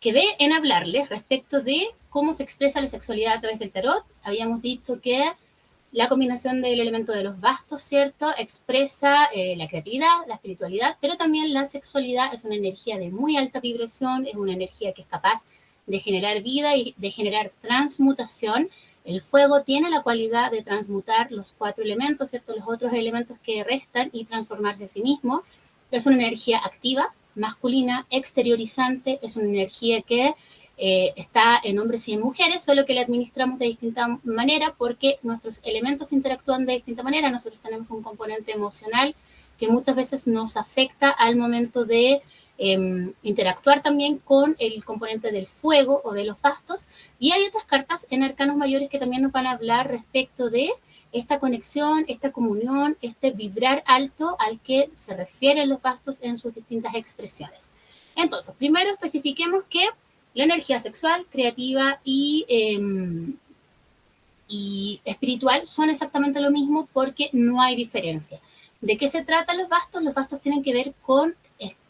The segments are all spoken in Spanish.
quedé en hablarles respecto de cómo se expresa la sexualidad a través del tarot. Habíamos dicho que la combinación del elemento de los bastos, ¿cierto?, expresa la creatividad, la espiritualidad, pero también la sexualidad es una energía de muy alta vibración, es una energía que es capaz de generar vida y de generar transmutación. El fuego tiene la cualidad de transmutar los 4 elementos, ¿cierto?, los otros elementos que restan y transformarse a sí mismo. Es una energía activa, masculina, exteriorizante, es una energía que está en hombres y en mujeres, solo que la administramos de distinta manera porque nuestros elementos interactúan de distinta manera. Nosotros tenemos un componente emocional que muchas veces nos afecta al momento de interactuar también con el componente del fuego o de los bastos, y hay otras cartas en arcanos mayores que también nos van a hablar respecto de esta conexión, esta comunión, este vibrar alto al que se refieren los bastos en sus distintas expresiones. Entonces, primero especifiquemos que la energía sexual, creativa y espiritual son exactamente lo mismo porque no hay diferencia. ¿De qué se tratan los bastos? Los bastos tienen que ver con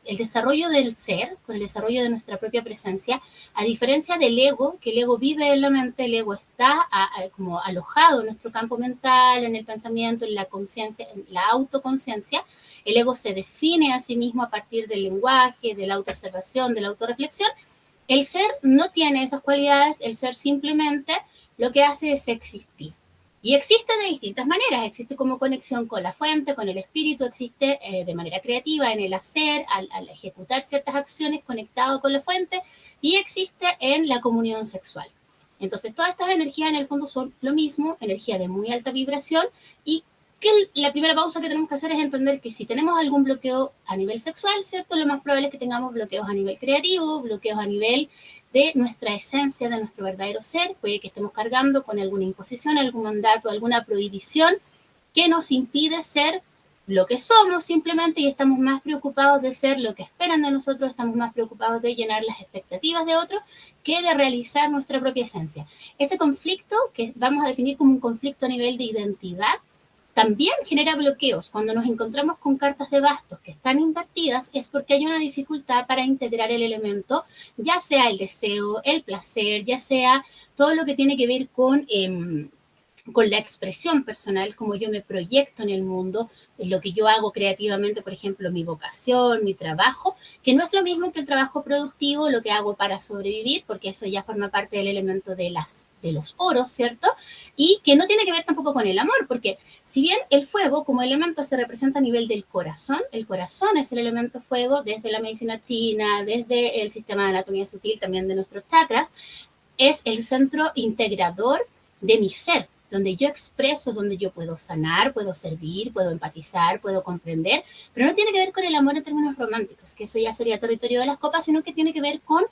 el desarrollo del ser, con el desarrollo de nuestra propia presencia, a diferencia del ego, que el ego vive en la mente, el ego está como alojado en nuestro campo mental, en el pensamiento, en la conciencia, en la autoconciencia. El ego se define a sí mismo a partir del lenguaje, de la autoobservación, de la autorreflexión. El ser no tiene esas cualidades, el ser simplemente lo que hace es existir. Y existe de distintas maneras, existe como conexión con la fuente, con el espíritu, existe de manera creativa en el hacer, al ejecutar ciertas acciones conectado con la fuente, y existe en la comunión sexual. Entonces, todas estas energías en el fondo son lo mismo, energía de muy alta vibración, y que la primera pausa que tenemos que hacer es entender que si tenemos algún bloqueo a nivel sexual, ¿cierto?, lo más probable es que tengamos bloqueos a nivel creativo, bloqueos a nivel de nuestra esencia, de nuestro verdadero ser. Puede que estemos cargando con alguna imposición, algún mandato, alguna prohibición que nos impide ser lo que somos simplemente, y estamos más preocupados de ser lo que esperan de nosotros, estamos más preocupados de llenar las expectativas de otros que de realizar nuestra propia esencia. Ese conflicto, que vamos a definir como un conflicto a nivel de identidad, también genera bloqueos. Cuando nos encontramos con cartas de bastos que están invertidas es porque hay una dificultad para integrar el elemento, ya sea el deseo, el placer, ya sea todo lo que tiene que ver con la expresión personal, como yo me proyecto en el mundo, lo que yo hago creativamente, por ejemplo, mi vocación, mi trabajo, que no es lo mismo que el trabajo productivo, lo que hago para sobrevivir, porque eso ya forma parte del elemento de los oros, ¿cierto? Y que no tiene que ver tampoco con el amor, porque si bien el fuego como elemento se representa a nivel del corazón, el corazón es el elemento fuego desde la medicina china, desde el sistema de anatomía sutil, también de nuestros chakras, es el centro integrador de mi ser, donde yo expreso, donde yo puedo sanar, puedo servir, puedo empatizar, puedo comprender, pero no tiene que ver con el amor en términos románticos, que eso ya sería territorio de las copas, sino que tiene que ver con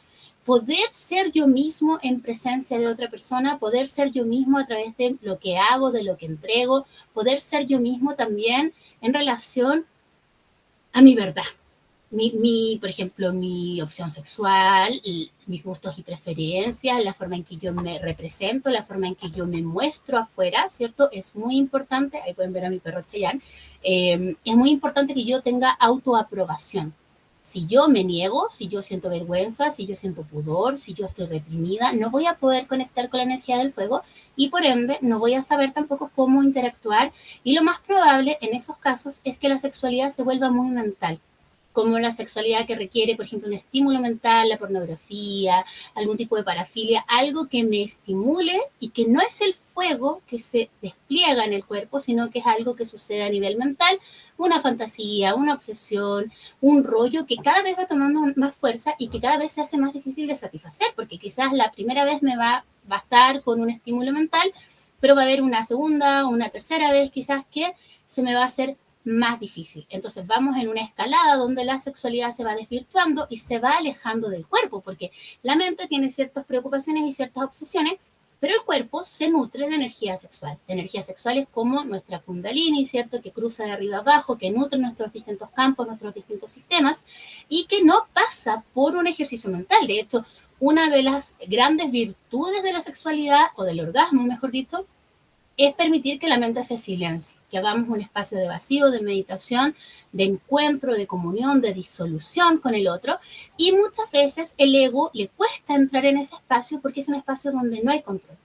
poder ser yo mismo en presencia de otra persona, poder ser yo mismo a través de lo que hago, de lo que entrego, poder ser yo mismo también en relación a mi verdad. Por ejemplo, mi opción sexual, mis gustos y preferencias, la forma en que yo me represento, la forma en que yo me muestro afuera, ¿cierto? Es muy importante, ahí pueden ver a mi perro Cheyenne, es muy importante que yo tenga autoaprobación. Si yo me niego, si yo siento vergüenza, si yo siento pudor, si yo estoy reprimida, no voy a poder conectar con la energía del fuego y por ende no voy a saber tampoco cómo interactuar, y lo más probable en esos casos es que la sexualidad se vuelva muy mental, como la sexualidad que requiere, por ejemplo, un estímulo mental, la pornografía, algún tipo de parafilia, algo que me estimule y que no es el fuego que se despliega en el cuerpo, sino que es algo que sucede a nivel mental, una fantasía, una obsesión, un rollo que cada vez va tomando más fuerza y que cada vez se hace más difícil de satisfacer, porque quizás la primera vez me va a bastar con un estímulo mental, pero va a haber una segunda, una tercera vez quizás que se me va a hacer más difícil. Entonces vamos en una escalada donde la sexualidad se va desvirtuando y se va alejando del cuerpo, porque la mente tiene ciertas preocupaciones y ciertas obsesiones, pero el cuerpo se nutre de energía sexual. La energía sexual es como nuestra kundalini, ¿cierto?, que cruza de arriba abajo, que nutre nuestros distintos campos, nuestros distintos sistemas, y que no pasa por un ejercicio mental. De hecho, una de las grandes virtudes de la sexualidad, o del orgasmo, mejor dicho, es permitir que la mente se silencie, que hagamos un espacio de vacío, de meditación, de encuentro, de comunión, de disolución con el otro. Y muchas veces el ego le cuesta entrar en ese espacio porque es un espacio donde no hay control,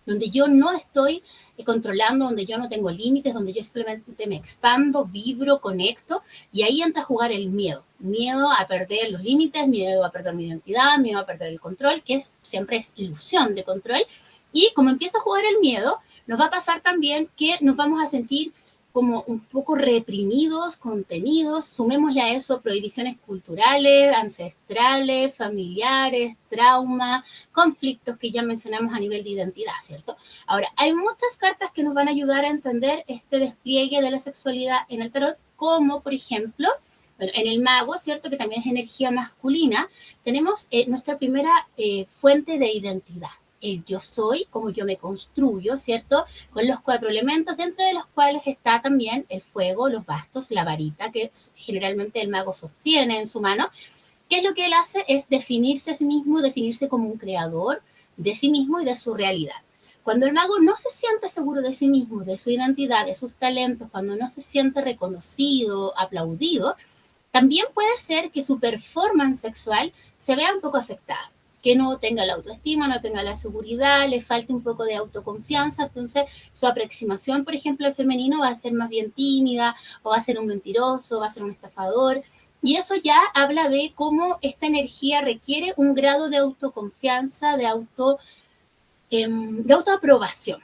donde yo no estoy controlando, donde yo no tengo límites, donde yo simplemente me expando, vibro, conecto, y ahí entra a jugar el miedo. Miedo a perder los límites, miedo a perder mi identidad, miedo a perder el control, que siempre es ilusión de control. Y como empieza a jugar el miedo, nos va a pasar también que nos vamos a sentir como un poco reprimidos, contenidos, sumémosle a eso prohibiciones culturales, ancestrales, familiares, trauma, conflictos que ya mencionamos a nivel de identidad, ¿cierto? Ahora, hay muchas cartas que nos van a ayudar a entender este despliegue de la sexualidad en el tarot, como por ejemplo, bueno, en el mago, ¿cierto? Que también es energía masculina, tenemos nuestra primera fuente de identidad, el yo soy, como yo me construyo, ¿cierto? Con los 4 elementos, dentro de los cuales está también el fuego, los bastos, la varita, que generalmente el mago sostiene en su mano. ¿Qué es lo que él hace? Es definirse a sí mismo, definirse como un creador de sí mismo y de su realidad. Cuando el mago no se siente seguro de sí mismo, de su identidad, de sus talentos, cuando no se siente reconocido, aplaudido, también puede ser que su performance sexual se vea un poco afectada, que no tenga la autoestima, no tenga la seguridad, le falte un poco de autoconfianza, entonces su aproximación, por ejemplo, al femenino va a ser más bien tímida, o va a ser un mentiroso, va a ser un estafador, y eso ya habla de cómo esta energía requiere un grado de autoconfianza, de autoaprobación.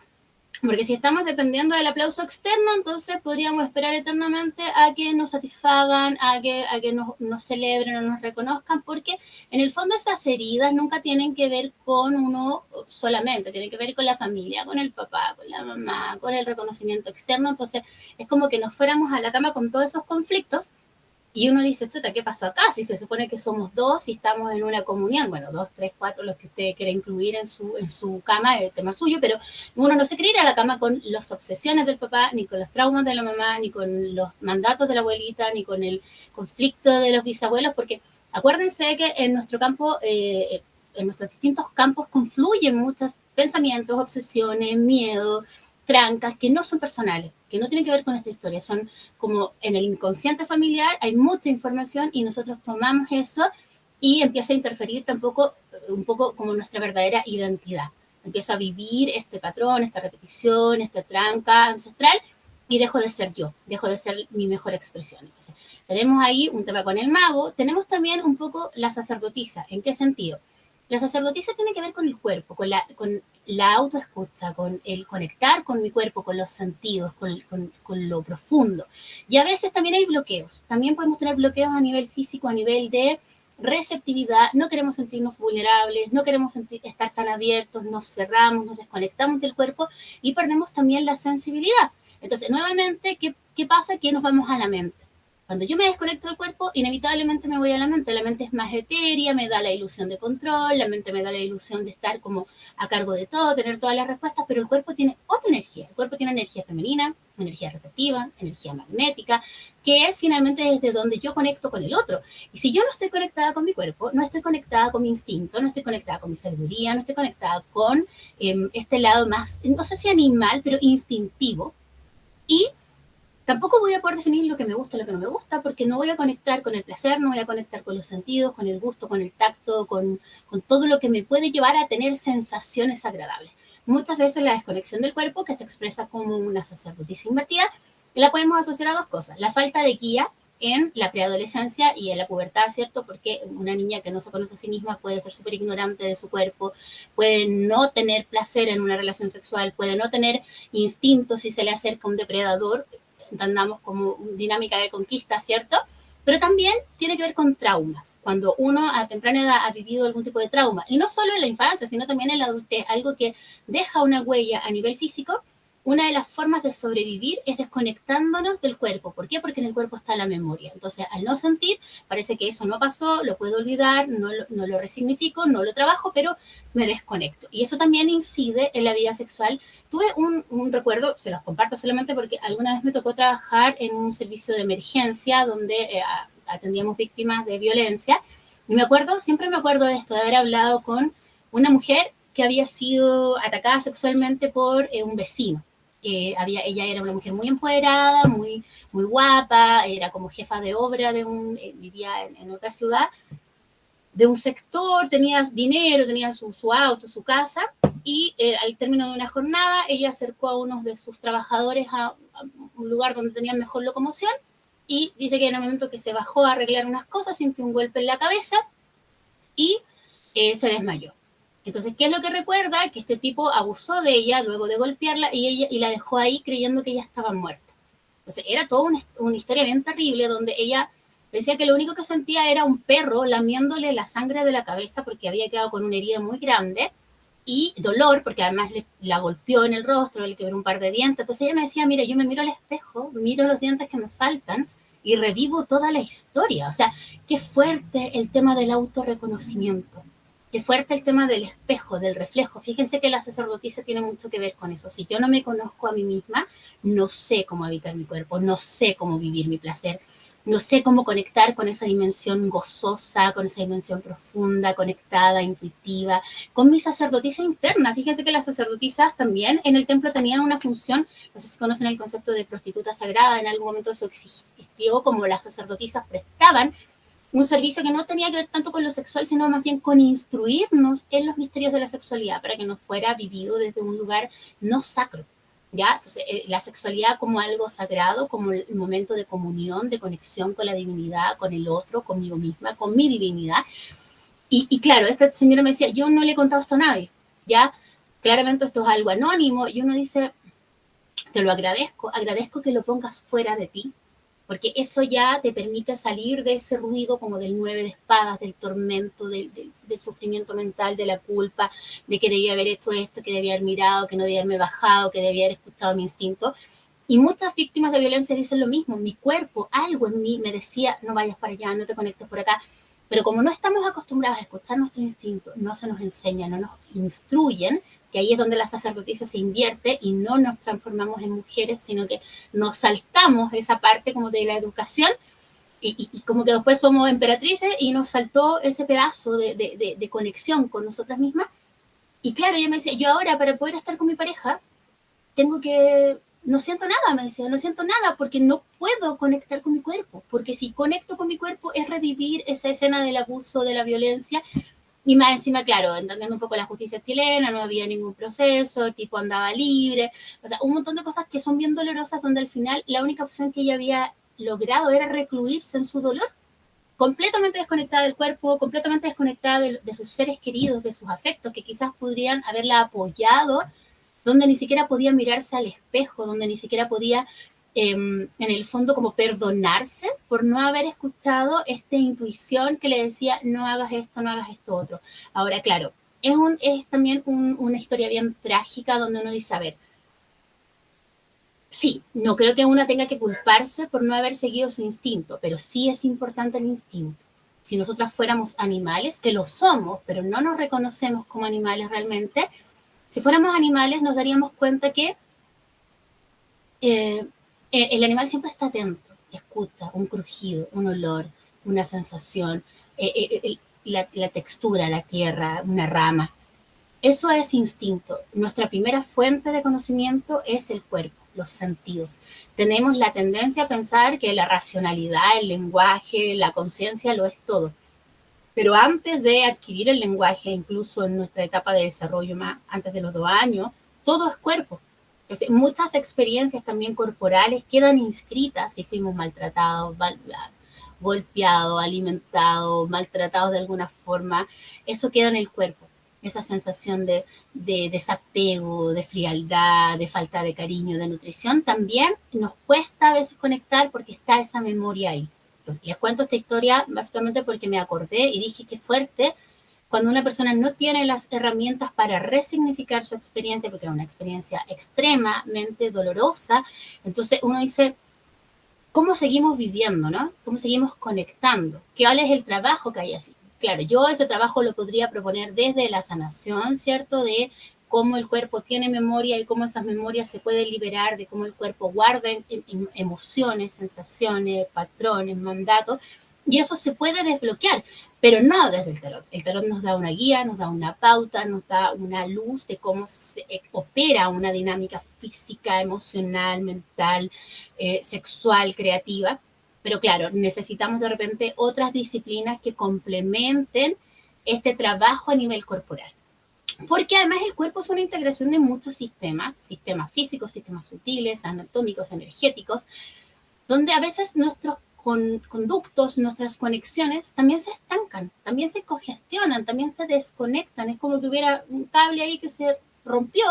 Porque si estamos dependiendo del aplauso externo, entonces podríamos esperar eternamente a que nos satisfagan, a que nos celebren o nos reconozcan, porque en el fondo esas heridas nunca tienen que ver con uno solamente, tienen que ver con la familia, con el papá, con la mamá, con el reconocimiento externo. Entonces es como que nos fuéramos a la cama con todos esos conflictos. Y uno dice, chuta, ¿qué pasó acá? Si se supone que somos dos y estamos en una comunión, bueno, 2, 3, 4, los que usted quiera incluir en su cama, el tema suyo, pero uno no se quiere ir a la cama con las obsesiones del papá, ni con los traumas de la mamá, ni con los mandatos de la abuelita, ni con el conflicto de los bisabuelos, porque acuérdense que en nuestro campo, en nuestros distintos campos confluyen muchos pensamientos, obsesiones, miedo, trancas que no son personales, que no tienen que ver con nuestra historia, son como en el inconsciente familiar, hay mucha información y nosotros tomamos eso y empieza a interferir tampoco un poco como nuestra verdadera identidad. Empiezo a vivir este patrón, esta repetición, esta tranca ancestral y dejo de ser yo, dejo de ser mi mejor expresión. Entonces, tenemos ahí un tema con el mago, tenemos también un poco la sacerdotisa. ¿En qué sentido? La sacerdotisa tiene que ver con el cuerpo, con la autoescucha, con el conectar con mi cuerpo, con los sentidos, con lo profundo. Y a veces también hay bloqueos. También podemos tener bloqueos a nivel físico, a nivel de receptividad. No queremos sentirnos vulnerables, no queremos estar tan abiertos, nos cerramos, nos desconectamos del cuerpo y perdemos también la sensibilidad. Entonces, nuevamente, ¿qué pasa? Que nos vamos a la mente. Cuando yo me desconecto del cuerpo, inevitablemente me voy a la mente. La mente es más etérea, me da la ilusión de control, la mente me da la ilusión de estar como a cargo de todo, tener todas las respuestas, pero el cuerpo tiene otra energía. El cuerpo tiene energía femenina, energía receptiva, energía magnética, que es finalmente desde donde yo conecto con el otro. Y si yo no estoy conectada con mi cuerpo, no estoy conectada con mi instinto, no estoy conectada con mi sabiduría, no estoy conectada con este lado más, no sé si animal, pero instintivo. Y tampoco voy a poder definir lo que me gusta y lo que no me gusta, porque no voy a conectar con el placer, no voy a conectar con los sentidos, con el gusto, con el tacto, con todo lo que me puede llevar a tener sensaciones agradables. Muchas veces la desconexión del cuerpo, que se expresa como una sacerdotisa invertida, la podemos asociar a dos cosas. La falta de guía en la preadolescencia y en la pubertad, ¿cierto? Porque una niña que no se conoce a sí misma puede ser súper ignorante de su cuerpo, puede no tener placer en una relación sexual, puede no tener instinto si se le acerca un depredador, entendamos como dinámica de conquista, ¿cierto? Pero también tiene que ver con traumas, cuando uno a temprana edad ha vivido algún tipo de trauma, y no solo en la infancia, sino también en la adultez, algo que deja una huella a nivel físico. Una de las formas de sobrevivir es desconectándonos del cuerpo. ¿Por qué? Porque en el cuerpo está la memoria. Entonces, al no sentir, parece que eso no pasó, lo puedo olvidar, no lo resignifico, no lo trabajo, pero me desconecto. Y eso también incide en la vida sexual. Tuve un recuerdo, se los comparto solamente porque alguna vez me tocó trabajar en un servicio de emergencia donde atendíamos víctimas de violencia. Y siempre me acuerdo de esto, de haber hablado con una mujer que había sido atacada sexualmente por un vecino. ella era una mujer muy empoderada, muy guapa, era como jefa de obra vivía en otra ciudad, de un sector, tenía dinero, tenía su auto, su casa, y al término de una jornada, ella acercó a uno de sus trabajadores a un lugar donde tenían mejor locomoción, y dice que en el momento que se bajó a arreglar unas cosas, sintió un golpe en la cabeza y se desmayó. Entonces, ¿qué es lo que recuerda? Que este tipo abusó de ella luego de golpearla y la dejó ahí creyendo que ella estaba muerta. Entonces, era toda una historia bien terrible donde ella decía que lo único que sentía era un perro lamiéndole la sangre de la cabeza porque había quedado con una herida muy grande y dolor porque además la golpeó en el rostro, le quebró un par de dientes. Entonces ella me decía, mira, yo me miro al espejo, miro los dientes que me faltan y revivo toda la historia. O sea, qué fuerte el tema del autorreconocimiento. Qué fuerte el tema del espejo, del reflejo. Fíjense que la sacerdotisa tiene mucho que ver con eso. Si yo no me conozco a mí misma, no sé cómo habitar mi cuerpo, no sé cómo vivir mi placer, no sé cómo conectar con esa dimensión gozosa, con esa dimensión profunda, conectada, intuitiva, con mi sacerdotisa interna. Fíjense que las sacerdotisas también en el templo tenían una función, no sé si conocen el concepto de prostituta sagrada, en algún momento eso existió, como las sacerdotisas prestaban un servicio que no tenía que ver tanto con lo sexual, sino más bien con instruirnos en los misterios de la sexualidad para que no fuera vivido desde un lugar no sacro. ¿Ya? Entonces, la sexualidad como algo sagrado, como el momento de comunión, de conexión con la divinidad, con el otro, conmigo misma, con mi divinidad. Y claro, esta señora me decía, yo no le he contado esto a nadie, ¿ya? Claramente esto es algo anónimo, y uno dice, te lo agradezco que lo pongas fuera de ti, porque eso ya te permite salir de ese ruido como del 9 de espadas, del tormento, del sufrimiento mental, de la culpa, de que debía haber hecho esto, que debía haber mirado, que no debía haberme bajado, que debía haber escuchado mi instinto. Y muchas víctimas de violencia dicen lo mismo, mi cuerpo, algo en mí me decía, no vayas para allá, no te conectes por acá. Pero como no estamos acostumbrados a escuchar nuestro instinto, no se nos enseña, no nos instruyen, que ahí es donde la sacerdotisa se invierte y no nos transformamos en mujeres, sino que nos saltamos esa parte como de la educación y como que después somos emperatrices y nos saltó ese pedazo de conexión con nosotras mismas. Y claro, ella me decía, yo ahora para poder estar con mi pareja, tengo que, no siento nada, me decía, no siento nada porque no puedo conectar con mi cuerpo, porque si conecto con mi cuerpo es revivir esa escena del abuso, de la violencia. Y más encima, claro, entendiendo un poco la justicia chilena, no había ningún proceso, el tipo andaba libre, o sea, un montón de cosas que son bien dolorosas donde al final la única opción que ella había logrado era recluirse en su dolor, completamente desconectada del cuerpo, completamente desconectada de sus seres queridos, de sus afectos, que quizás podrían haberla apoyado, donde ni siquiera podía mirarse al espejo, donde ni siquiera podía en el fondo como perdonarse por no haber escuchado esta intuición que le decía no hagas esto otro. Ahora, claro, es también una historia bien trágica donde uno dice, a ver, sí, no creo que uno tenga que culparse por no haber seguido su instinto, pero sí es importante el instinto. Si nosotras fuéramos animales, que lo somos, pero no nos reconocemos como animales realmente, si fuéramos animales nos daríamos cuenta que eh, el animal siempre está atento, escucha un crujido, un olor, una sensación, la textura, la tierra, una rama. Eso es instinto. Nuestra primera fuente de conocimiento es el cuerpo, los sentidos. Tenemos la tendencia a pensar que la racionalidad, el lenguaje, la conciencia lo es todo. Pero antes de adquirir el lenguaje, incluso en nuestra etapa de desarrollo, más antes de los 2 años, todo es cuerpo. Entonces, muchas experiencias también corporales quedan inscritas si fuimos maltratados, golpeados, alimentados, maltratados de alguna forma. Eso queda en el cuerpo. Esa sensación de desapego, de frialdad, de falta de cariño, de nutrición, también nos cuesta a veces conectar porque está esa memoria ahí. Entonces, les cuento esta historia básicamente porque me acordé y dije qué fuerte cuando una persona no tiene las herramientas para resignificar su experiencia, porque es una experiencia extremadamente dolorosa, entonces uno dice, ¿cómo seguimos viviendo, no? ¿Cómo seguimos conectando? ¿Cuál es el trabajo que hay así? Claro, yo ese trabajo lo podría proponer desde la sanación, ¿cierto? De cómo el cuerpo tiene memoria y cómo esas memorias se pueden liberar, de cómo el cuerpo guarda emociones, sensaciones, patrones, mandatos, Y eso se puede desbloquear, pero no desde el tarot. El tarot nos da una guía, nos da una pauta, nos da una luz de cómo se opera una dinámica física, emocional, mental, sexual, creativa. Pero claro, necesitamos de repente otras disciplinas que complementen este trabajo a nivel corporal. Porque además el cuerpo es una integración de muchos sistemas, sistemas físicos, sistemas sutiles, anatómicos, energéticos, donde a veces nuestros conductos, nuestras conexiones también se estancan, también se congestionan, también se desconectan. Es como que hubiera un cable ahí que se rompió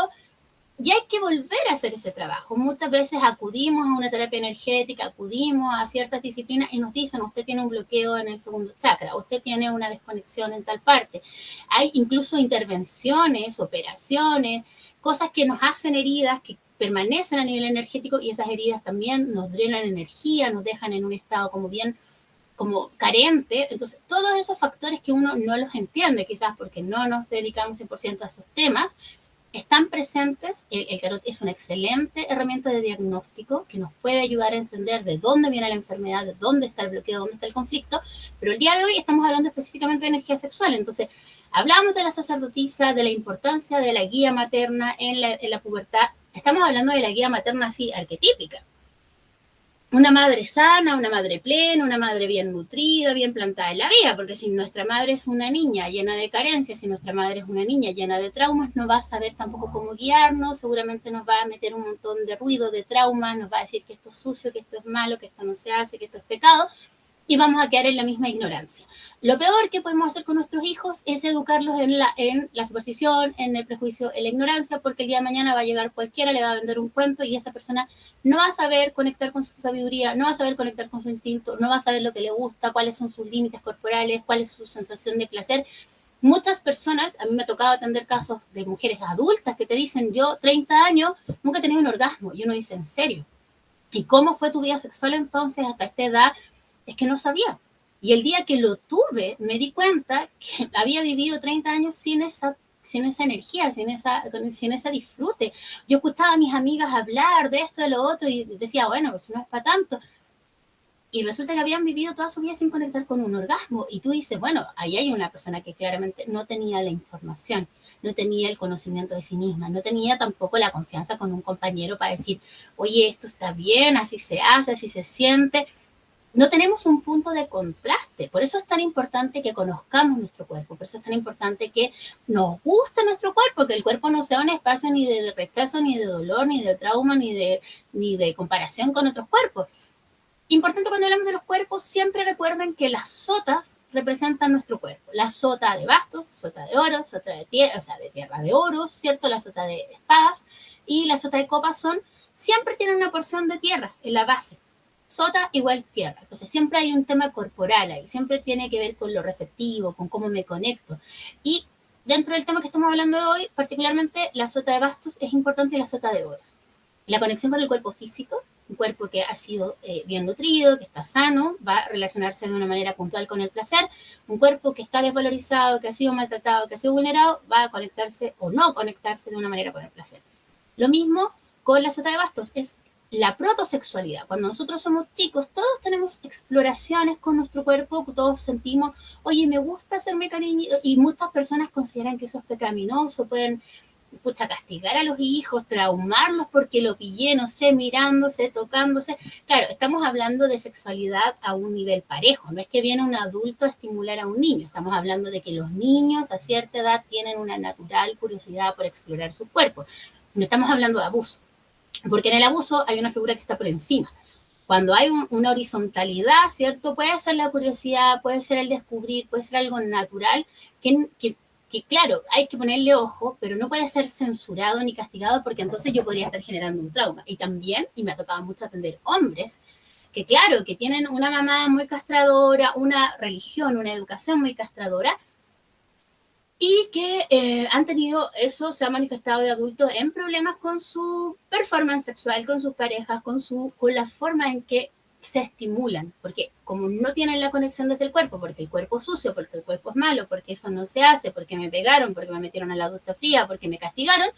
y hay que volver a hacer ese trabajo. Muchas veces acudimos a una terapia energética, acudimos a ciertas disciplinas y nos dicen, usted tiene un bloqueo en el segundo chakra, usted tiene una desconexión en tal parte. Hay incluso intervenciones, operaciones, cosas que nos hacen heridas, que permanecen a nivel energético y esas heridas también nos drenan energía, nos dejan en un estado como bien como carente. Entonces, todos esos factores que uno no los entiende, quizás porque no nos dedicamos 100% a esos temas, están presentes. El tarot es una excelente herramienta de diagnóstico que nos puede ayudar a entender de dónde viene la enfermedad, de dónde está el bloqueo, dónde está el conflicto, pero el día de hoy estamos hablando específicamente de energía sexual. Entonces, hablamos de la sacerdotisa, de la importancia de la guía materna en la pubertad. Estamos hablando de la guía materna así arquetípica. Una madre sana, una madre plena, una madre bien nutrida, bien plantada en la vida, porque si nuestra madre es una niña llena de carencias, si nuestra madre es una niña llena de traumas, no va a saber tampoco cómo guiarnos, seguramente nos va a meter un montón de ruido, de traumas, nos va a decir que esto es sucio, que esto es malo, que esto no se hace, que esto es pecado, y vamos a quedar en la misma ignorancia. Lo peor que podemos hacer con nuestros hijos es educarlos en la superstición, en el prejuicio, en la ignorancia, porque el día de mañana va a llegar cualquiera, le va a vender un cuento y esa persona no va a saber conectar con su sabiduría, no va a saber conectar con su instinto, no va a saber lo que le gusta, cuáles son sus límites corporales, cuál es su sensación de placer. Muchas personas, a mí me ha tocado atender casos de mujeres adultas que te dicen, yo 30 años nunca he tenido un orgasmo, y uno dice, ¿en serio? ¿Y cómo fue tu vida sexual entonces hasta esta edad? Es que no sabía. Y el día que lo tuve, me di cuenta que había vivido 30 años sin esa energía, sin ese disfrute. Yo escuchaba a mis amigas hablar de esto, de lo otro, y decía, bueno, pues no es para tanto. Y resulta que habían vivido toda su vida sin conectar con un orgasmo. Y tú dices, bueno, ahí hay una persona que claramente no tenía la información, no tenía el conocimiento de sí misma, no tenía tampoco la confianza con un compañero para decir, oye, esto está bien, así se hace, así se siente. No tenemos un punto de contraste. Por eso es tan importante que conozcamos nuestro cuerpo, por eso es tan importante que nos guste nuestro cuerpo, que el cuerpo no sea un espacio ni de rechazo, ni de dolor, ni de trauma, ni de comparación con otros cuerpos. Importante cuando hablamos de los cuerpos, siempre recuerden que las sotas representan nuestro cuerpo. La sota de bastos, sota de oro, sota de tierra, o sea, de tierra de oros, ¿cierto? La sota de espadas y la sota de copas siempre tienen una porción de tierra en la base. Sota igual tierra. Entonces siempre hay un tema corporal ahí, siempre tiene que ver con lo receptivo, con cómo me conecto. Y dentro del tema que estamos hablando de hoy, particularmente la sota de bastos es importante y la sota de oros. La conexión con el cuerpo físico, un cuerpo que ha sido bien nutrido, que está sano, va a relacionarse de una manera puntual con el placer. Un cuerpo que está desvalorizado, que ha sido maltratado, que ha sido vulnerado, va a conectarse o no conectarse de una manera con el placer. Lo mismo con la sota de bastos, es la protosexualidad. Cuando nosotros somos chicos, todos tenemos exploraciones con nuestro cuerpo, todos sentimos, oye, me gusta hacerme cariño, y muchas personas consideran que eso es pecaminoso, pueden castigar a los hijos, traumarlos porque lo pillé, no sé, mirándose, tocándose. Claro, estamos hablando de sexualidad a un nivel parejo, no es que viene un adulto a estimular a un niño, estamos hablando de que los niños a cierta edad tienen una natural curiosidad por explorar su cuerpo. No estamos hablando de abuso, porque en el abuso hay una figura que está por encima. Cuando hay una horizontalidad, ¿cierto? Puede ser la curiosidad, puede ser el descubrir, puede ser algo natural que claro, hay que ponerle ojo, pero no puede ser censurado ni castigado porque entonces yo podría estar generando un trauma. Y también, y me ha tocado mucho atender hombres, que claro, que tienen una mamá muy castradora, una religión, una educación muy castradora, y que han tenido, eso se ha manifestado de adultos en problemas con su performance sexual, con sus parejas, con la forma en que se estimulan, porque como no tienen la conexión desde el cuerpo, porque el cuerpo es sucio, porque el cuerpo es malo, porque eso no se hace, porque me pegaron, porque me metieron a la ducha fría, porque me castigaron,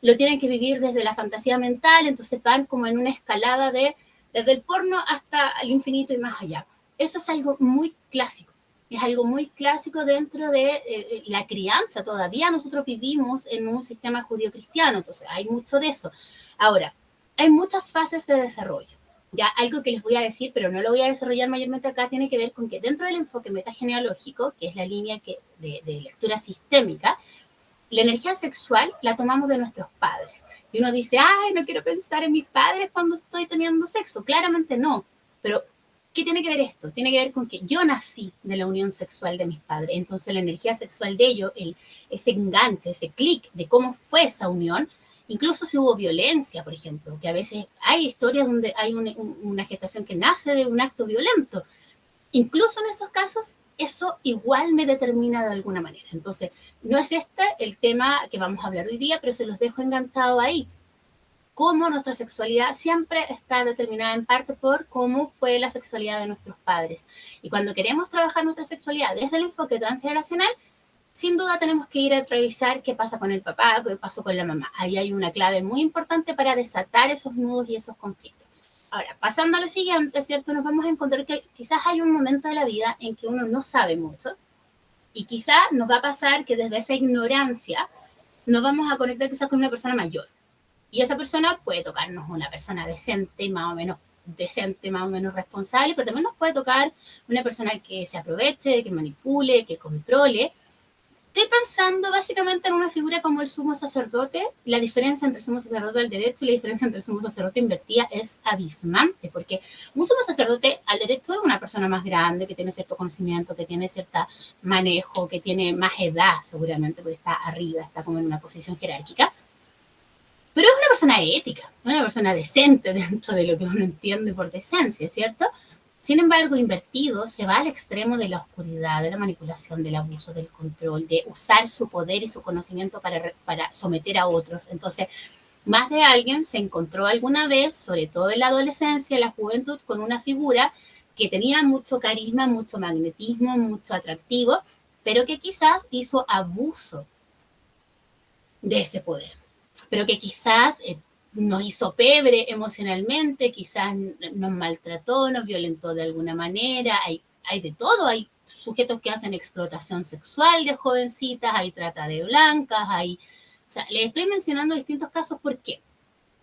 lo tienen que vivir desde la fantasía mental, entonces van como en una escalada desde el porno hasta el infinito y más allá. Eso es algo muy clásico. Es algo muy clásico dentro de la crianza. Todavía nosotros vivimos en un sistema judío-cristiano, entonces hay mucho de eso. Ahora, hay muchas fases de desarrollo. Ya algo que les voy a decir, pero no lo voy a desarrollar mayormente acá, tiene que ver con que dentro del enfoque metagenealógico, que es la línea de lectura sistémica, la energía sexual la tomamos de nuestros padres. Y uno dice, ay, no quiero pensar en mis padres cuando estoy teniendo sexo. Claramente no. Pero, ¿qué tiene que ver esto? Tiene que ver con que yo nací de la unión sexual de mis padres. Entonces, la energía sexual de ellos, ese enganche, ese clic de cómo fue esa unión, incluso si hubo violencia, por ejemplo, que a veces hay historias donde hay una gestación que nace de un acto violento. Incluso en esos casos, eso igual me determina de alguna manera. Entonces, no es este el tema que vamos a hablar hoy día, pero se los dejo enganchado ahí. Cómo nuestra sexualidad siempre está determinada en parte por cómo fue la sexualidad de nuestros padres. Y cuando queremos trabajar nuestra sexualidad desde el enfoque transgeneracional, sin duda tenemos que ir a revisar qué pasa con el papá, qué pasó con la mamá. Ahí hay una clave muy importante para desatar esos nudos y esos conflictos. Ahora, pasando a lo siguiente, ¿cierto? Nos vamos a encontrar que quizás hay un momento de la vida en que uno no sabe mucho y quizás nos va a pasar que desde esa ignorancia nos vamos a conectar quizás con una persona mayor. Y esa persona puede tocarnos una persona decente, más o menos responsable, pero también nos puede tocar una persona que se aproveche, que manipule, que controle. Estoy pensando básicamente en una figura como el sumo sacerdote. La diferencia entre el sumo sacerdote al derecho y la diferencia entre el sumo sacerdote invertida es abismante, porque un sumo sacerdote al derecho es una persona más grande, que tiene cierto conocimiento, que tiene cierto manejo, que tiene más edad seguramente, porque está arriba, está como en una posición jerárquica, pero es una persona ética, una persona decente dentro de lo que uno entiende por decencia, ¿cierto? Sin embargo, invertido se va al extremo de la oscuridad, de la manipulación, del abuso, del control, de usar su poder y su conocimiento para someter a otros. Entonces, más de alguien se encontró alguna vez, sobre todo en la adolescencia, en la juventud, con una figura que tenía mucho carisma, mucho magnetismo, mucho atractivo, pero que quizás hizo abuso de ese poder, pero que quizás nos hizo pebre emocionalmente, quizás nos maltrató, nos violentó de alguna manera, hay de todo, hay sujetos que hacen explotación sexual de jovencitas, hay trata de blancas, o sea, les estoy mencionando distintos casos, ¿por qué?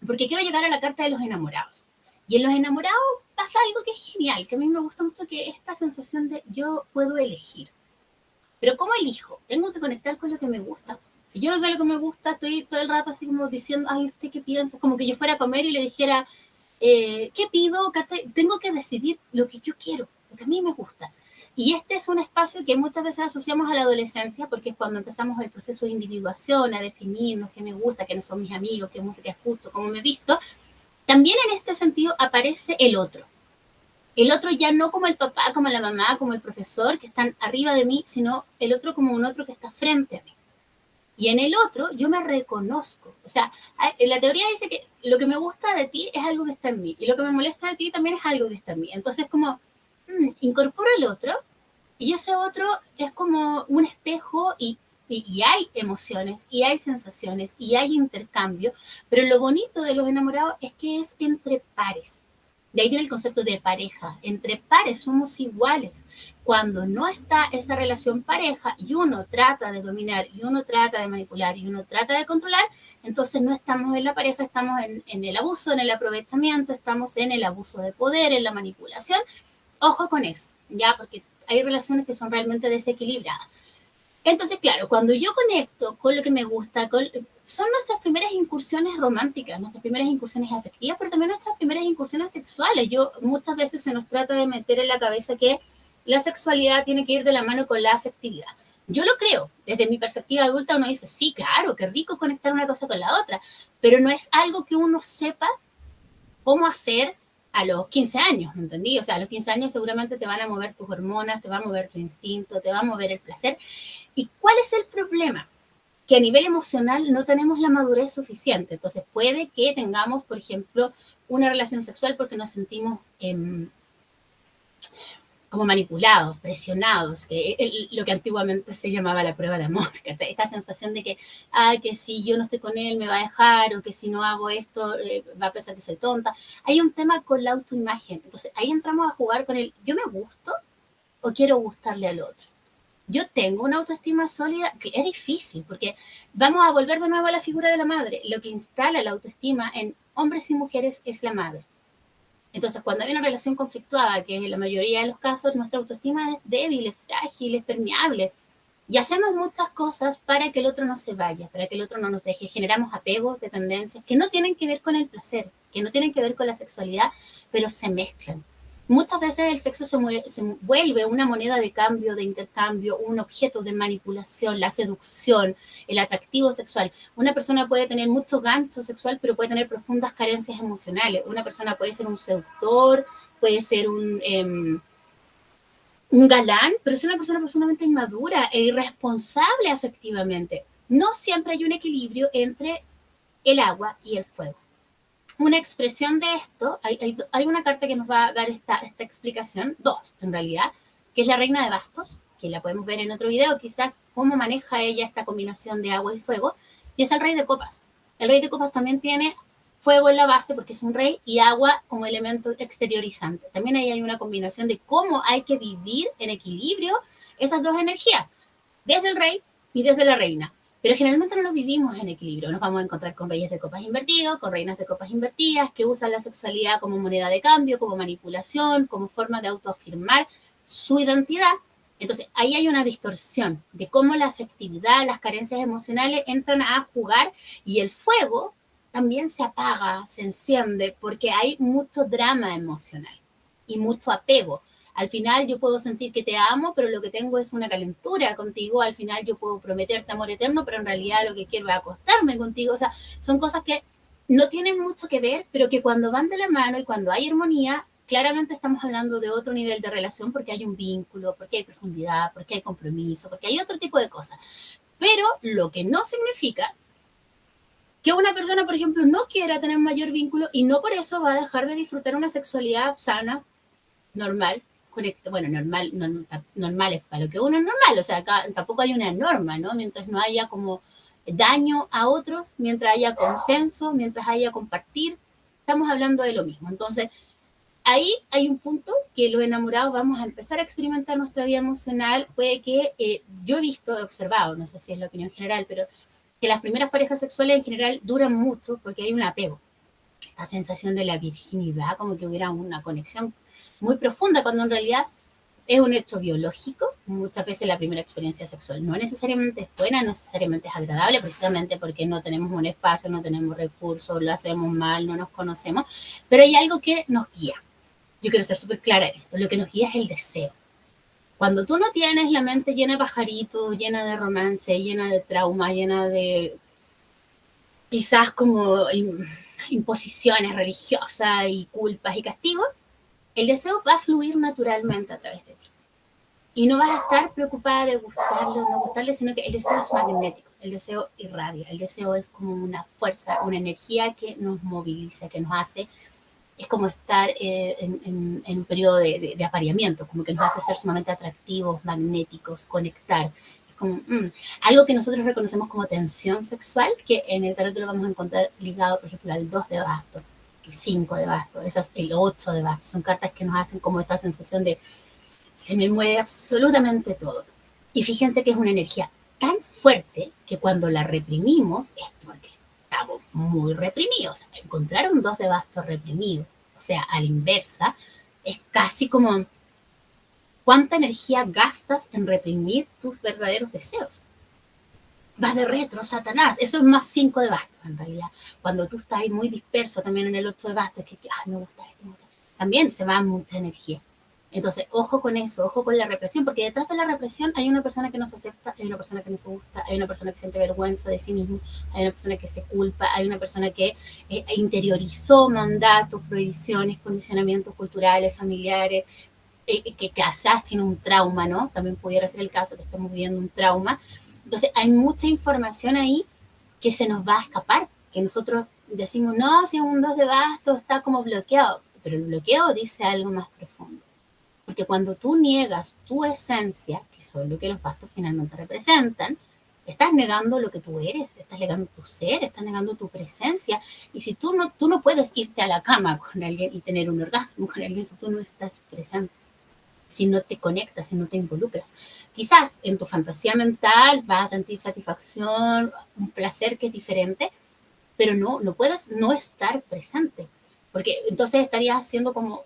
Porque quiero llegar a la carta de los enamorados. Y en los enamorados pasa algo que es genial, que a mí me gusta mucho, que esta sensación de yo puedo elegir. Pero ¿cómo elijo? Tengo que conectar con lo que me gusta. Si yo no sé lo que me gusta, estoy todo el rato así como diciendo, ay, ¿usted qué piensa? Como que yo fuera a comer y le dijera, ¿qué pido? Tengo que decidir lo que yo quiero, lo que a mí me gusta. Y este es un espacio que muchas veces asociamos a la adolescencia, porque es cuando empezamos el proceso de individuación, a definirnos qué me gusta, quiénes son mis amigos, qué música escucho, cómo me visto. También en este sentido aparece el otro. El otro ya no como el papá, como la mamá, como el profesor, que están arriba de mí, sino el otro como un otro que está frente a mí. Y en el otro yo me reconozco. O sea, la teoría dice que lo que me gusta de ti es algo que está en mí y lo que me molesta de ti también es algo que está en mí. Entonces como incorporo el otro y ese otro es como un espejo y hay emociones y hay sensaciones y hay intercambio, pero lo bonito de los enamorados es que es entre pares. De ahí viene el concepto de pareja. Entre pares somos iguales. Cuando no está esa relación pareja y uno trata de dominar y uno trata de manipular y uno trata de controlar, entonces no estamos en la pareja, estamos en el abuso, en el aprovechamiento, estamos en el abuso de poder, en la manipulación. Ojo con eso, ya, porque hay relaciones que son realmente desequilibradas. Entonces, claro, cuando yo conecto con lo que me gusta, son nuestras primeras incursiones románticas, nuestras primeras incursiones afectivas, pero también nuestras primeras incursiones sexuales. Muchas veces se nos trata de meter en la cabeza que la sexualidad tiene que ir de la mano con la afectividad. Yo lo creo, desde mi perspectiva adulta uno dice, sí, claro, qué rico conectar una cosa con la otra, pero no es algo que uno sepa cómo hacer a los 15 años, ¿me entendí? O sea, a los 15 años seguramente te van a mover tus hormonas, te va a mover tu instinto, te va a mover el placer. ¿Y cuál es el problema? Que a nivel emocional no tenemos la madurez suficiente. Entonces puede que tengamos, por ejemplo, una relación sexual porque nos sentimos como manipulados, presionados, lo que antiguamente se llamaba la prueba de amor, que esta sensación de que, que si yo no estoy con él me va a dejar, o que si no hago esto va a pensar que soy tonta. Hay un tema con la autoimagen, entonces ahí entramos a jugar con el, ¿yo me gusto o quiero gustarle al otro? Yo tengo una autoestima sólida, que es difícil, porque vamos a volver de nuevo a la figura de la madre. Lo que instala la autoestima en hombres y mujeres es la madre. Entonces, cuando hay una relación conflictuada, que en la mayoría de los casos nuestra autoestima es débil, es frágil, es permeable, y hacemos muchas cosas para que el otro no se vaya, para que el otro no nos deje. Generamos apegos, dependencias, que no tienen que ver con el placer, que no tienen que ver con la sexualidad, pero se mezclan. Muchas veces el sexo se vuelve una moneda de cambio, de intercambio, un objeto de manipulación, la seducción, el atractivo sexual. Una persona puede tener mucho gancho sexual, pero puede tener profundas carencias emocionales. Una persona puede ser un seductor, puede ser un galán, pero es una persona profundamente inmadura e irresponsable afectivamente. No siempre hay un equilibrio entre el agua y el fuego. Una expresión de esto, hay una carta que nos va a dar esta explicación, dos en realidad, que es la reina de bastos, que la podemos ver en otro video, quizás cómo maneja ella esta combinación de agua y fuego, y es el rey de copas. El rey de copas también tiene fuego en la base porque es un rey y agua como elemento exteriorizante. También ahí hay una combinación de cómo hay que vivir en equilibrio esas dos energías, desde el rey y desde la reina. Pero generalmente no lo vivimos en equilibrio. Nos vamos a encontrar con reyes de copas invertidos, con reinas de copas invertidas, que usan la sexualidad como moneda de cambio, como manipulación, como forma de autoafirmar su identidad. Entonces, ahí hay una distorsión de cómo la afectividad, las carencias emocionales entran a jugar y el fuego también se apaga, se enciende, porque hay mucho drama emocional y mucho apego. Al final yo puedo sentir que te amo, pero lo que tengo es una calentura contigo. Al final yo puedo prometerte amor eterno, pero en realidad lo que quiero es acostarme contigo. O sea, son cosas que no tienen mucho que ver, pero que cuando van de la mano y cuando hay armonía, claramente estamos hablando de otro nivel de relación porque hay un vínculo, porque hay profundidad, porque hay compromiso, porque hay otro tipo de cosas. Pero lo que no significa que una persona, por ejemplo, no quiera tener mayor vínculo y no por eso va a dejar de disfrutar una sexualidad sana, normal, bueno, normal es para lo que uno es normal, o sea, acá tampoco hay una norma, ¿no? Mientras no haya como daño a otros, mientras haya consenso, mientras haya compartir, estamos hablando de lo mismo. Entonces, ahí hay un punto que los enamorados vamos a empezar a experimentar nuestra vida emocional, puede que, yo he visto, he observado, no sé si es la opinión general, pero que las primeras parejas sexuales en general duran mucho porque hay un apego, esta sensación de la virginidad, como que hubiera una conexión muy profunda, cuando en realidad es un hecho biológico. Muchas veces la primera experiencia sexual no necesariamente es buena, no necesariamente es agradable, precisamente porque no tenemos un espacio, no tenemos recursos, lo hacemos mal, no nos conocemos, pero hay algo que nos guía. Yo quiero ser súper clara en esto, lo que nos guía es el deseo. Cuando tú no tienes la mente llena de pajaritos, llena de romance, llena de trauma, llena de quizás como imposiciones religiosas y culpas y castigos, el deseo va a fluir naturalmente a través de ti. Y no vas a estar preocupada de gustarle o no gustarle, sino que el deseo es magnético, el deseo irradia, el deseo es como una fuerza, una energía que nos moviliza, que nos hace, es como estar en un periodo de apareamiento, como que nos hace ser sumamente atractivos, magnéticos, conectar. Es como algo que nosotros reconocemos como tensión sexual, que en el tarot lo vamos a encontrar ligado, por ejemplo, al 2 de bastos, el 5 de bastos, el 8 de bastos. Son cartas que nos hacen como esta sensación de se me mueve absolutamente todo. Y fíjense que es una energía tan fuerte que cuando la reprimimos es porque estamos muy reprimidos. Encontrar un 2 de bastos reprimido, o sea, a la inversa, es casi como cuánta energía gastas en reprimir tus verdaderos deseos. Vas de retro, Satanás. Eso es más 5 de bastos, en realidad. Cuando tú estás ahí muy disperso también en el 8 de bastos, que me gusta esto, me gusta. También se va mucha energía. Entonces, ojo con eso, ojo con la represión, porque detrás de la represión hay una persona que no se acepta, hay una persona que no se gusta, hay una persona que siente vergüenza de sí mismo, hay una persona que se culpa, hay una persona que interiorizó mandatos, prohibiciones, condicionamientos culturales, familiares, que quizás tiene un trauma, ¿no? También pudiera ser el caso que estamos viviendo un trauma. Entonces, hay mucha información ahí que se nos va a escapar, que nosotros decimos, no, si es un 2 de bastos está como bloqueado, pero el bloqueo dice algo más profundo. Porque cuando tú niegas tu esencia, que son lo que los bastos finalmente representan, estás negando lo que tú eres, estás negando tu ser, estás negando tu presencia. Y si tú no puedes irte a la cama con alguien y tener un orgasmo con alguien si tú no estás presente, si no te conectas, si no te involucras. Quizás en tu fantasía mental vas a sentir satisfacción, un placer que es diferente, pero no puedes no estar presente, porque entonces estarías haciendo como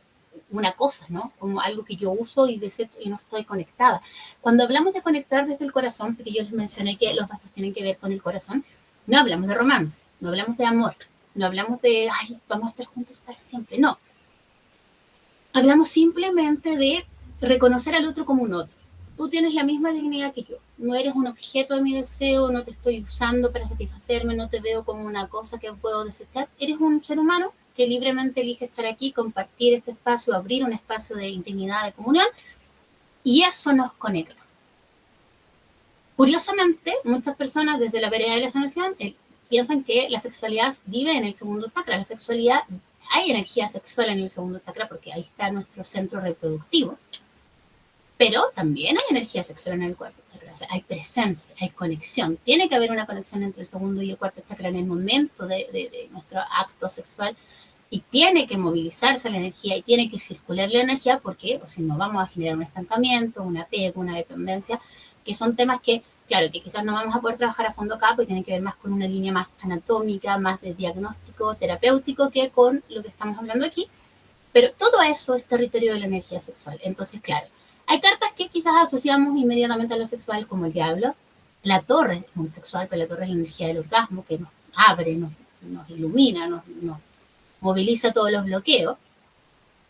una cosa, ¿no? Como algo que yo uso y desecho y no estoy conectada. Cuando hablamos de conectar desde el corazón, porque yo les mencioné que los bastos tienen que ver con el corazón, no hablamos de romance, no hablamos de amor, no hablamos de, ay, vamos a estar juntos para siempre, no. Hablamos simplemente de reconocer al otro como un otro. Tú tienes la misma dignidad que yo. No eres un objeto de mi deseo, no te estoy usando para satisfacerme, no te veo como una cosa que puedo desechar. Eres un ser humano que libremente elige estar aquí, compartir este espacio, abrir un espacio de intimidad, de comunión, y eso nos conecta. Curiosamente, muchas personas desde la vereda de la sanación piensan que la sexualidad vive en el segundo chakra. La sexualidad, hay energía sexual en el segundo chakra porque ahí está nuestro centro reproductivo, pero también hay energía sexual en el cuarto chakra. O sea, hay presencia, hay conexión. Tiene que haber una conexión entre el segundo y el cuarto chakra en el momento de nuestro acto sexual, y tiene que movilizarse la energía y tiene que circular la energía, porque o si no vamos a generar un estancamiento, un apego, una dependencia, que son temas que, claro, que quizás no vamos a poder trabajar a fondo acá, porque tienen que ver más con una línea más anatómica, más de diagnóstico terapéutico que con lo que estamos hablando aquí, pero todo eso es territorio de la energía sexual. Entonces, claro, hay cartas que quizás asociamos inmediatamente a lo sexual, como el diablo. La torre es muy sexual, pero la torre es la energía del orgasmo, que nos abre, nos ilumina, nos moviliza todos los bloqueos.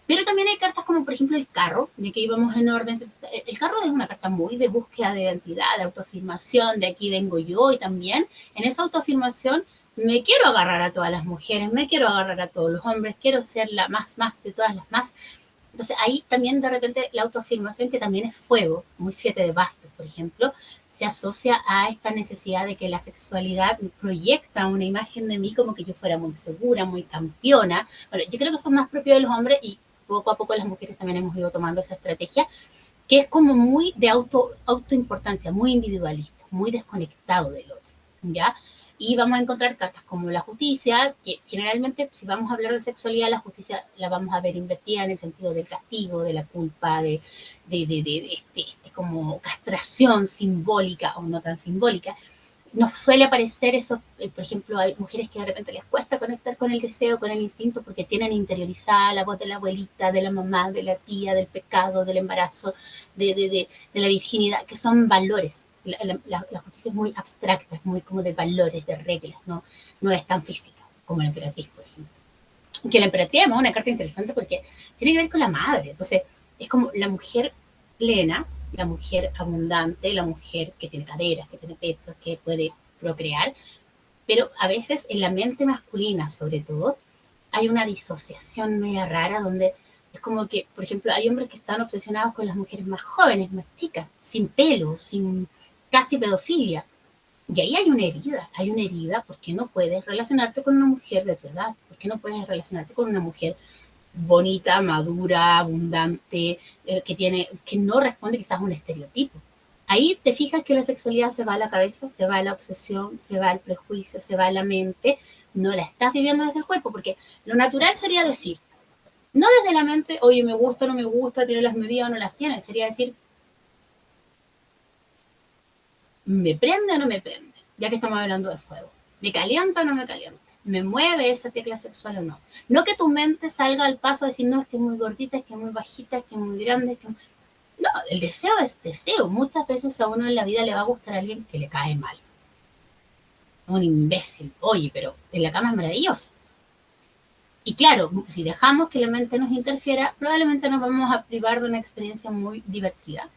Pero también hay cartas como, por ejemplo, el carro, de que íbamos en orden. El carro es una carta muy de búsqueda de identidad, de autoafirmación, de aquí vengo yo, y también en esa autoafirmación me quiero agarrar a todas las mujeres, me quiero agarrar a todos los hombres, quiero ser la más de todas las más. Entonces ahí también de repente la autoafirmación, que también es fuego, muy 7 de bastos, por ejemplo, se asocia a esta necesidad de que la sexualidad proyecta una imagen de mí como que yo fuera muy segura, muy campeona. Bueno, yo creo que son más propios de los hombres, y poco a poco las mujeres también hemos ido tomando esa estrategia, que es como muy de autoimportancia, muy individualista, muy desconectado del otro, ¿ya? Y vamos a encontrar cartas como la justicia, que generalmente si vamos a hablar de sexualidad, la justicia la vamos a ver invertida en el sentido del castigo, de la culpa, de como castración simbólica o no tan simbólica. Nos suele aparecer eso, por ejemplo, hay mujeres que de repente les cuesta conectar con el deseo, con el instinto, porque tienen interiorizada la voz de la abuelita, de la mamá, de la tía, del pecado, del embarazo, de la virginidad, que son valores. La justicia es muy abstracta, es muy como de valores, de reglas, no es tan física como la emperatriz, por ejemplo. Que la emperatriz es una carta interesante porque tiene que ver con la madre. Entonces, es como la mujer plena, la mujer abundante, la mujer que tiene caderas, que tiene pechos, que puede procrear, pero a veces en la mente masculina, sobre todo, hay una disociación media rara donde es como que, por ejemplo, hay hombres que están obsesionados con las mujeres más jóvenes, más chicas, sin pelo, sin casi pedofilia. Y ahí hay una herida porque no puedes relacionarte con una mujer de tu edad, porque no puedes relacionarte con una mujer bonita, madura, abundante, que no responde quizás a un estereotipo. Ahí te fijas que la sexualidad se va a la cabeza, se va a la obsesión, se va al prejuicio, se va a la mente, no la estás viviendo desde el cuerpo, porque lo natural sería decir, no desde la mente, oye, me gusta, no me gusta, tiene las medidas o no las tiene, sería decir, ¿me prende o no me prende? Ya que estamos hablando de fuego. ¿Me calienta o no me calienta? ¿Me mueve esa tecla sexual o no? No que tu mente salga al paso a decir, no, es que es muy gordita, es que es muy bajita, es que es muy grande, es que... No, el deseo es deseo. Muchas veces a uno en la vida le va a gustar a alguien que le cae mal. Un imbécil. Oye, pero en la cama es maravilloso. Y claro, si dejamos que la mente nos interfiera, probablemente nos vamos a privar de una experiencia muy divertida.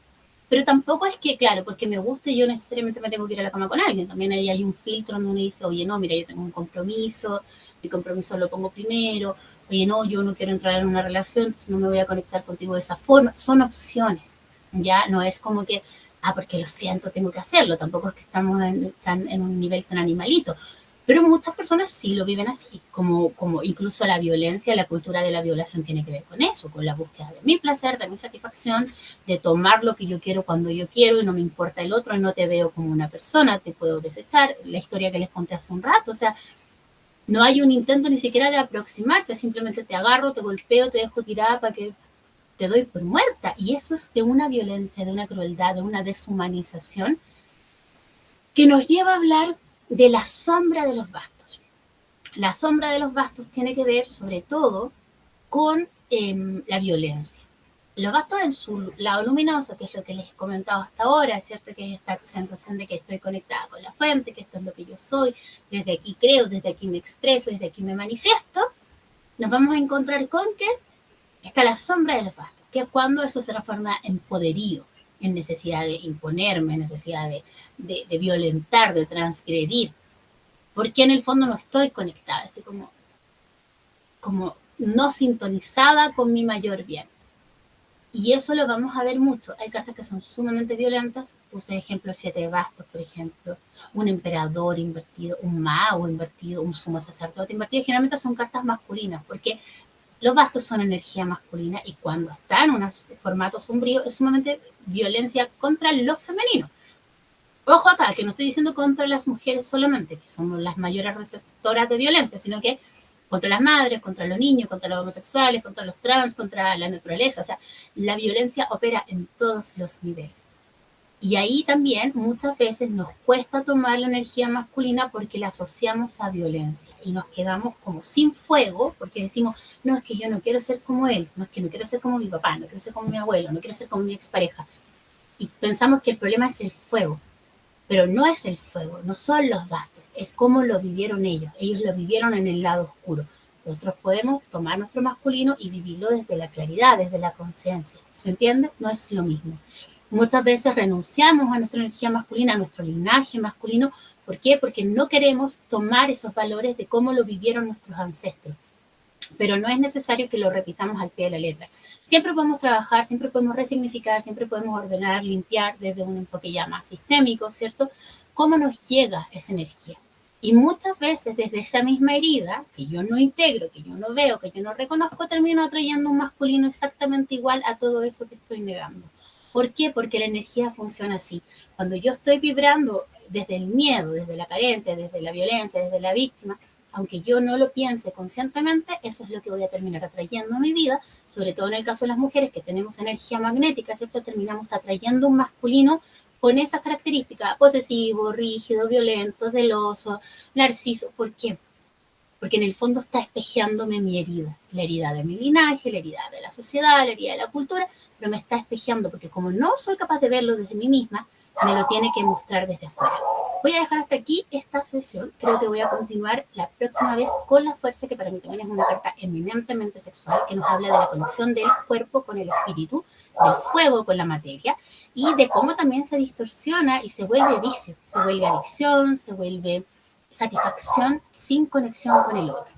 Pero tampoco es que, claro, porque me guste yo necesariamente me tengo que ir a la cama con alguien. También ahí hay un filtro donde uno dice, oye, no, mira, yo tengo un compromiso, mi compromiso lo pongo primero, oye, no, yo no quiero entrar en una relación, entonces no me voy a conectar contigo de esa forma. Son opciones, ¿ya? No es como que, porque lo siento, tengo que hacerlo. Tampoco es que estamos en un nivel tan animalito. Pero muchas personas sí lo viven así, como incluso la violencia, la cultura de la violación tiene que ver con eso, con la búsqueda de mi placer, de mi satisfacción, de tomar lo que yo quiero cuando yo quiero y no me importa el otro y no te veo como una persona, te puedo desechar. La historia que les conté hace un rato, o sea, no hay un intento ni siquiera de aproximarte, simplemente te agarro, te golpeo, te dejo tirada para que te doy por muerta. Y eso es de una violencia, de una crueldad, de una deshumanización que nos lleva a hablar de la sombra de los bastos. La sombra de los bastos tiene que ver sobre todo con la violencia. Los bastos en su lado luminoso, que es lo que les he comentado hasta ahora, ¿cierto? Que es esta sensación de que estoy conectada con la fuente, que esto es lo que yo soy, desde aquí creo, desde aquí me expreso, desde aquí me manifiesto, nos vamos a encontrar con que está la sombra de los bastos, que es cuando eso se transforma en poderío, en necesidad de imponerme, en necesidad de violentar, de transgredir, porque en el fondo no estoy conectada, estoy como no sintonizada con mi mayor bien. Y eso lo vamos a ver mucho. Hay cartas que son sumamente violentas. Puse ejemplo el 7 de bastos, por ejemplo. Un emperador invertido, un mago invertido, un sumo sacerdote invertido. Generalmente son cartas masculinas, porque los bastos son energía masculina y cuando está en un formato sombrío es sumamente violencia contra lo femenino. Ojo acá, que no estoy diciendo contra las mujeres solamente, que somos las mayores receptoras de violencia, sino que contra las madres, contra los niños, contra los homosexuales, contra los trans, contra la naturaleza. O sea, la violencia opera en todos los niveles. Y ahí también muchas veces nos cuesta tomar la energía masculina porque la asociamos a violencia y nos quedamos como sin fuego porque decimos, no, es que yo no quiero ser como él, no es que no quiero ser como mi papá, no quiero ser como mi abuelo, no quiero ser como mi expareja. Y pensamos que el problema es el fuego. Pero no es el fuego, no son los bastos, es cómo lo vivieron ellos. Ellos lo vivieron en el lado oscuro. Nosotros podemos tomar nuestro masculino y vivirlo desde la claridad, desde la conciencia. ¿Se entiende? No es lo mismo. Muchas veces renunciamos a nuestra energía masculina, a nuestro linaje masculino. ¿Por qué? Porque no queremos tomar esos valores de cómo lo vivieron nuestros ancestros. Pero no es necesario que lo repitamos al pie de la letra. Siempre podemos trabajar, siempre podemos resignificar, siempre podemos ordenar, limpiar desde un enfoque ya más sistémico, ¿cierto? ¿Cómo nos llega esa energía? Y muchas veces desde esa misma herida, que yo no integro, que yo no veo, que yo no reconozco, termino atrayendo un masculino exactamente igual a todo eso que estoy negando. ¿Por qué? Porque la energía funciona así. Cuando yo estoy vibrando desde el miedo, desde la carencia, desde la violencia, desde la víctima, aunque yo no lo piense conscientemente, eso es lo que voy a terminar atrayendo a mi vida, sobre todo en el caso de las mujeres que tenemos energía magnética, ¿cierto? Terminamos atrayendo un masculino con esas características, posesivo, rígido, violento, celoso, narciso. ¿Por qué? Porque en el fondo está espejeándome mi herida, la herida de mi linaje, la herida de la sociedad, la herida de la cultura, pero me está espejeando porque como no soy capaz de verlo desde mí misma, me lo tiene que mostrar desde afuera. Voy a dejar hasta aquí esta sesión. Creo que voy a continuar la próxima vez con la fuerza, que para mí también es una carta eminentemente sexual, que nos habla de la conexión del cuerpo con el espíritu, del fuego con la materia, y de cómo también se distorsiona y se vuelve vicio, se vuelve adicción, se vuelve satisfacción sin conexión con el otro.